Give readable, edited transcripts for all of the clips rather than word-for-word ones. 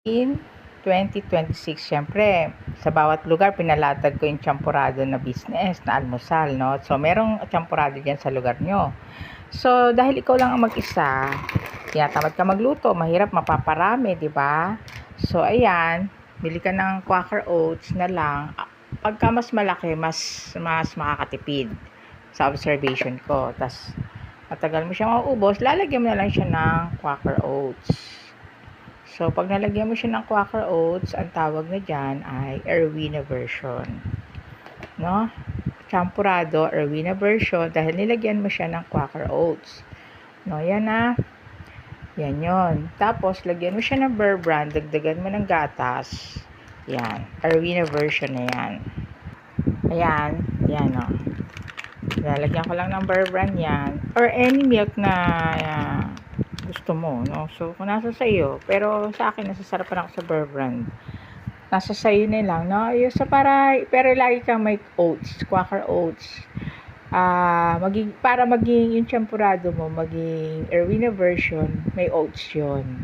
In 2026, siyempre, sa bawat lugar, pinalatag ko yung champurado na business, na almusal, no? So, merong champurado dyan sa lugar nyo. So, dahil ikaw lang ang mag-isa, tinatamad ka magluto, mahirap mapaparami, di ba? So, ayan, bili ka ng Quaker Oats na lang. Pagka mas malaki, mas makakatipid sa observation ko. Tas, matagal mo siya mauubos, lalagyan mo na lang siya ng Quaker Oats. So, pag nalagyan mo siya ng Quaker Oats, ang tawag na dyan ay Erwina version. No? Champurado, Erwina version, dahil nilagyan mo siya ng Quaker Oats. No, yan na. Yan yon. Tapos, lagyan mo siya ng Bear Brand, dagdagan mo ng gatas. Yan. Erwina version na yan. Ayan. Yan, o. Lalagyan ko lang ng Bear Brand yan. Or any milk na gusto mo, no? So, kung nasa sa'yo, pero sa akin, nasasarapan ako sa Bear Brand. Nasa sa'yo na lang, no? Yung pero lagi kang may oats, Quaker Oats. Para maging yung champurado mo, maging Erwina version, may oats yun.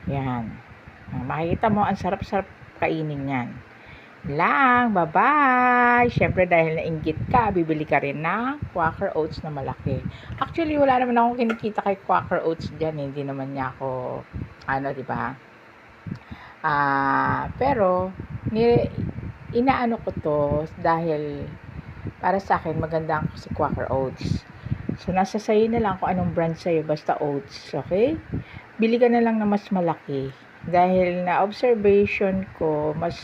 Yan. Makikita mo, ang sarap-sarap kainin yan. Lang, bye-bye! Siyempre, dahil nainggit ka, bibili ka rin ng Quaker Oats na malaki. Actually, wala naman akong kinikita kay Quaker Oats dyan. Hindi naman niya ako, diba? Pero, inaano ko to dahil para sa akin, maganda ang si Quaker Oats. So, nasa sayo na lang kung anong brand sa'yo, basta oats, okay? Bili ka na lang na mas malaki. Dahil na observation ko, mas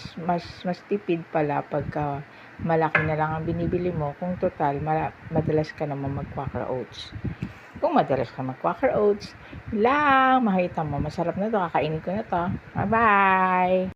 tipid pala pagka malaki na lang ang binibili mo. Kung total, madalas ka naman mag-Quaker Oats. Kung madalas ka mag-Quaker Oats, makita mo, masarap na to, kakainin ko na to. Bye-bye!